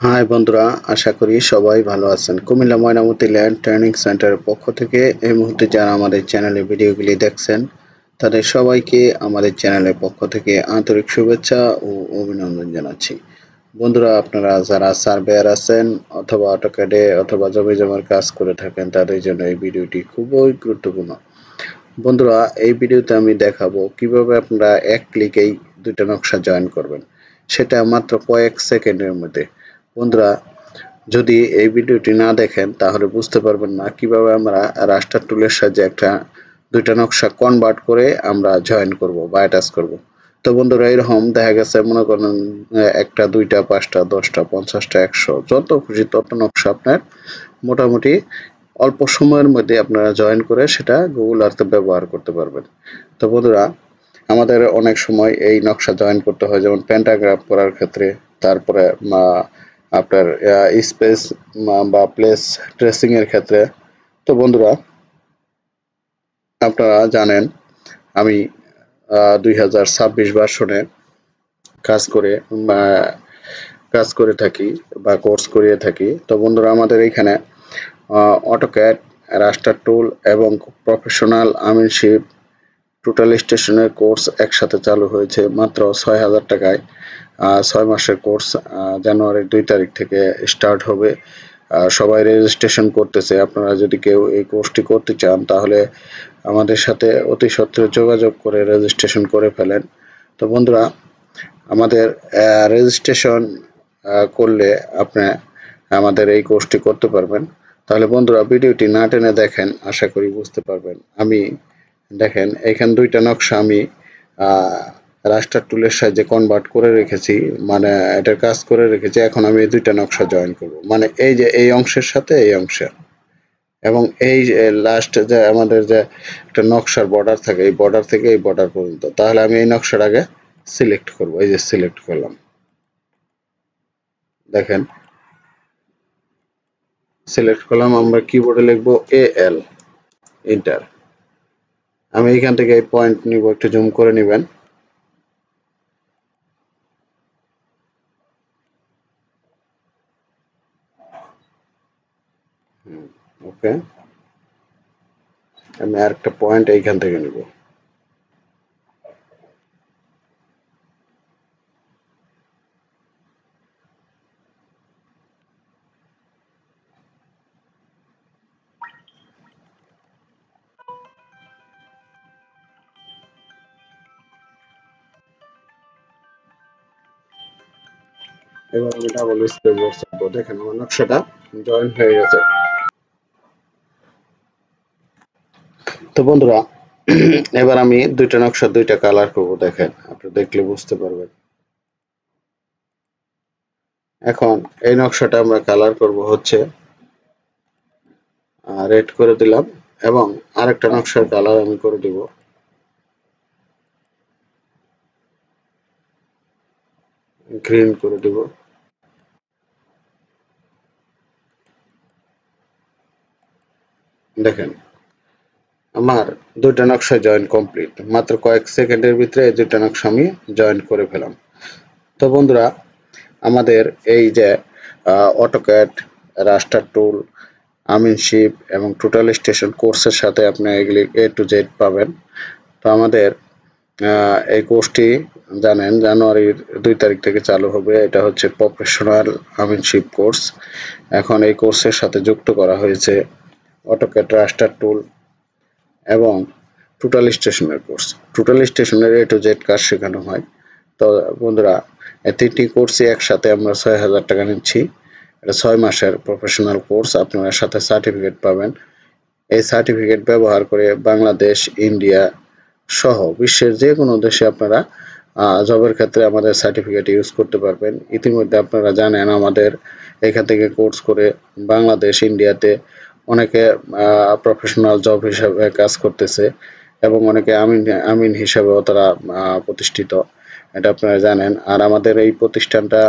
High বন্ধুরা, আশা করি সবাই ভালো আছেন। কুমিল্লা ময়নামতি ল্যান্ড ট্রেনিং সেন্টারের পক্ষ থেকে এই মুহূর্তে যারা আমাদের চ্যানেলে ভিডিওগুলি দেখছেন তাদের সবাইকে আমাদের চ্যানেলের পক্ষ থেকে আন্তরিক শুভেচ্ছা ও অভিনন্দন জানাচ্ছি। বন্ধুরা, আপনারা যারা সার্ভেয়ার আছেন অথবা অটোক্যাডে অথবা জমি জমার কাজ করে থাকেন তাদের জন্য এই ভিডিওটি খুবই গুরুত্বপূর্ণ। বন্ধুরা, এই ভিডিওতে আমি দেখাবো কিভাবে আপনারা এক ক্লিকেই দুইটা নকশা জয়েন করবেন, সেটা মাত্র কয়েক সেকেন্ডের মধ্যে। বন্ধুরা, যদি এই ভিডিওটি না দেখেন তাহলে বুঝতে পারবেন না কিভাবে আমরা রাস্টার টুলের সাহায্যে দুইটা নকশা কনভার্ট করে আমরা জয়েন করব বা অ্যাটাচ করব। তো বন্ধুরা, এরকম দেখা গেছে, মনে করেন একটা, দুইটা, পাঁচটা, 10টা, 50টা, 100, যত খুশি তত নকশা আপনার মোটামুটি অল্প সময়ের মধ্যে আপনারা জয়েন করে সেটা গুগল আর্থে ব্যবহার করতে পারবেন। তো বন্ধুরা, আমাদের অনেক সময় এই নকশা জয়েন করতে হয়, যেমন প্যান্টাগ্রাফ করার ক্ষেত্রে, তারপরে আপনার স্পেস বা প্লেস ট্রেসিং এর ক্ষেত্রে। তো বন্ধুরা, আপনারা জানেন আমি 2026 ভার্সনে কাজ করে কাজ করে থাকি বা কোর্স করিয়ে থাকি। তো বন্ধুরা, আমাদের এখানে অটোক্যাড, রাস্টার টুল এবং প্রফেশনাল আমিনশিপ টোটাল স্টেশনের কোর্স একসাথে চালু হয়েছে মাত্র 6,000 টাকায়। 6 মাসের কোর্স জানুয়ারির 2 তারিখ থেকে স্টার্ট হবে। সবাই রেজিস্ট্রেশন করতেছে। আপনারা যদি কেউ এই কোর্সটি করতে চান তাহলে আমাদের সাথে অতি সত্বর যোগাযোগ করে রেজিস্ট্রেশন করে ফেলেন। তো বন্ধুরা, আমাদের রেজিস্ট্রেশন করলে আপনি আমাদের এই কোর্সটি করতে পারবেন। তাহলে বন্ধুরা, ভিডিওটি না টেনে দেখেন, আশা করি বুঝতে পারবেন। আমি দেখেন, এখানে দুইটা নকশা আমি রাস্টার টুলের সাহায্যে কনভার্ট করে রেখেছি, মানে এটার কাজ করে রেখেছি। এখন আমি এই দুইটা নকশা জয়েন করব, মানে এই যে এই অংশের সাথে এই অংশে, এবং এই লাস্ট যে আমাদের যে একটা নকশার বর্ডার থাকে, এই বর্ডার থেকে এই বর্ডার পর্যন্ত। তাহলে আমি এই নকশার আগে সিলেক্ট করব। এই যে সিলেক্ট করলাম, দেখেন সিলেক্ট করলাম। আমরা কিবোর্ডে লিখব AL, এন্টার। আমি এখান থেকে এই পয়েন্ট নিব, একটু জুম করে নেবেন। ওকে, আমি আরেকটা পয়েন্ট এইখান থেকে নিব। এবার আমি ডাবল স্পেস বসাবো। দেখেন আমার নকশাটা জয়েন হয়ে গেছে। তো বন্ধুরা, এবার আমি দুইটা নকশা দুইটা কালার করব। দেখেন, আপনি দেখলে বুঝতে পারবেন। এখন এই নকশাটা আমরা কালার করব হচ্ছে রেড করে দিলাম, এবং আরেকটা নকশার কালার আমি করে দিব গ্রিন করে দিব। দেখেন, আমার দুইটা নকশা জয়েন কমপ্লিট। মাত্র কয়েক সেকেন্ডের ভিতরে এই দুইটা নকশা আমি জয়েন করে ফেলাম। তো বন্ধুরা, আমাদের এই যে অটোক্যাড, রাস্টার টুল, আমিনশিপ এবং টোটাল স্টেশন কোর্সের সাথে আপনি এগুলি A to Z পাবেন। তো আমাদের এই কোর্সটি জানেন জানুয়ারির 2 তারিখ থেকে চালু হবে। এটা হচ্ছে প্রফেশনাল আমিনশিপ কোর্স। এখন এই কোর্সের সাথে যুক্ত করা হয়েছে অটোক্যাড, রাস্টার টুল এবং টোটাল স্টেশনের কোর্স। টোটাল স্টেশনের A to Z কাজ শেখানো হয়। তো বন্ধুরা, এই তিনটি কোর্সই একসাথে আমরা 6,000 টাকা নিচ্ছি। এটা 6 মাসের প্রফেশনাল কোর্স। আপনারা সাথে সার্টিফিকেট পাবেন। এই সার্টিফিকেট ব্যবহার করে বাংলাদেশ, ইন্ডিয়া সহ বিশ্বের যে কোনো দেশে আপনারা জবের ক্ষেত্রে আমাদের সার্টিফিকেট ইউজ করতে পারবেন। ইতিমধ্যে আপনারা জানেন আমাদের এখান থেকে কোর্স করে বাংলাদেশ, ইন্ডিয়াতে অনেকে প্রফেশনাল জব হিসাবে কাজ করতেছে, এবং অনেকে আমিন আমিন হিসাবেও তারা প্রতিষ্ঠিত। এটা আপনারা জানেন। আর আমাদের এই প্রতিষ্ঠানটা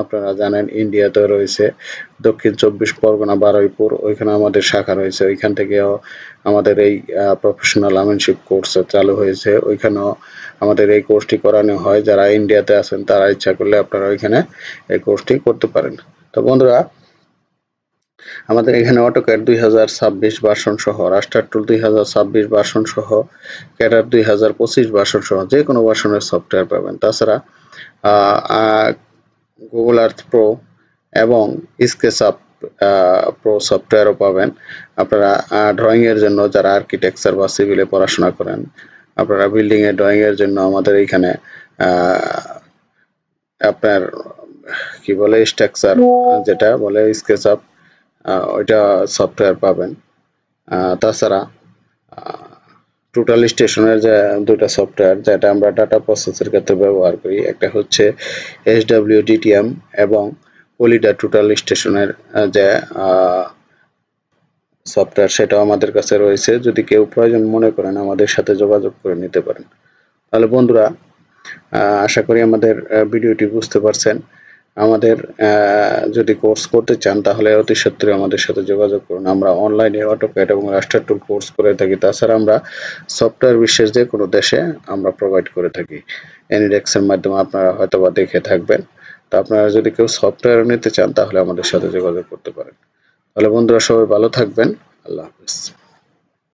আপনারা জানেন ইন্ডিয়াতে রয়েছে, দক্ষিণ 24 পরগনা, বারুইপুর, ওইখানে আমাদের শাখা রয়েছে। ওইখান থেকেও আমাদের এই প্রফেশনাল আমিনশিপ কোর্স চালু হয়েছে। ওইখানেও আমাদের এই কোর্সটি করানো হয়। যারা ইন্ডিয়াতে আছেন তারা ইচ্ছা করলে আপনারা ওইখানে এই কোর্সটি করতে পারেন। তো বন্ধুরা, আমাদের এখানে অটোক্যাড 2026 ভার্সন সহ, রাস্টার টুল 2026 ভার্সন সহ, ক্যাডার 2025 ভার্সন সহ যে কোনো ভার্সনের সফটওয়্যার পাবেন। তাছাড়া গুগল আর্থ প্রো এবং স্কেচআপ প্রো সফটওয়্যারও পাবেন। আপনারা ড্রয়িং এর জন্য যারা আর্কিটেকচার বা সিভিলে পড়াশোনা করেন, আপনারা বিল্ডিং এর ড্রয়িং এর জন্য আমাদের এইখানে আপনার কি বলে স্ট্রাকচার, যেটা বলে স্কেচআপ, ওইটা সফটওয়্যার পাবেন। তাছাড়া টোটাল স্টেশনের যে দুটো সফটওয়্যার যেটা আমরা ডাটা প্রসেসের ক্ষেত্রে ব্যবহার করি, একটা হচ্ছে SWDTM এবং পলিডা টোটাল স্টেশনের যে সফটওয়্যার, সেটাও আমাদের কাছে রয়েছে। যদি কেউ প্রয়োজন মনে করেন আমাদের সাথে যোগাযোগ করে নিতে পারেন। তাহলে বন্ধুরা, আশা করি আমাদের ভিডিওটি বুঝতে পারছেন। আমাদের যদি কোর্স করতে চান তাহলে অতি সত্বরই আমাদের সাথে যোগাযোগ করুন। আমরা অনলাইনে অটোক্যাড এবং রাস্টার টুল কোর্স করে থাকি। তাছাড়া আমরা সফটওয়্যার বিশ্বের যে কোনো দেশে আমরা প্রোভাইড করে থাকি। এনিডেক্সের মাধ্যমে আপনারা হয়তোবা দেখে থাকবেন। তো আপনারা যদি কেউ সফটওয়্যার নিতে চান তাহলে আমাদের সাথে যোগাযোগ করতে পারেন। তাহলে বন্ধুরা, সবাই ভালো থাকবেন। আল্লাহ হাফেজ।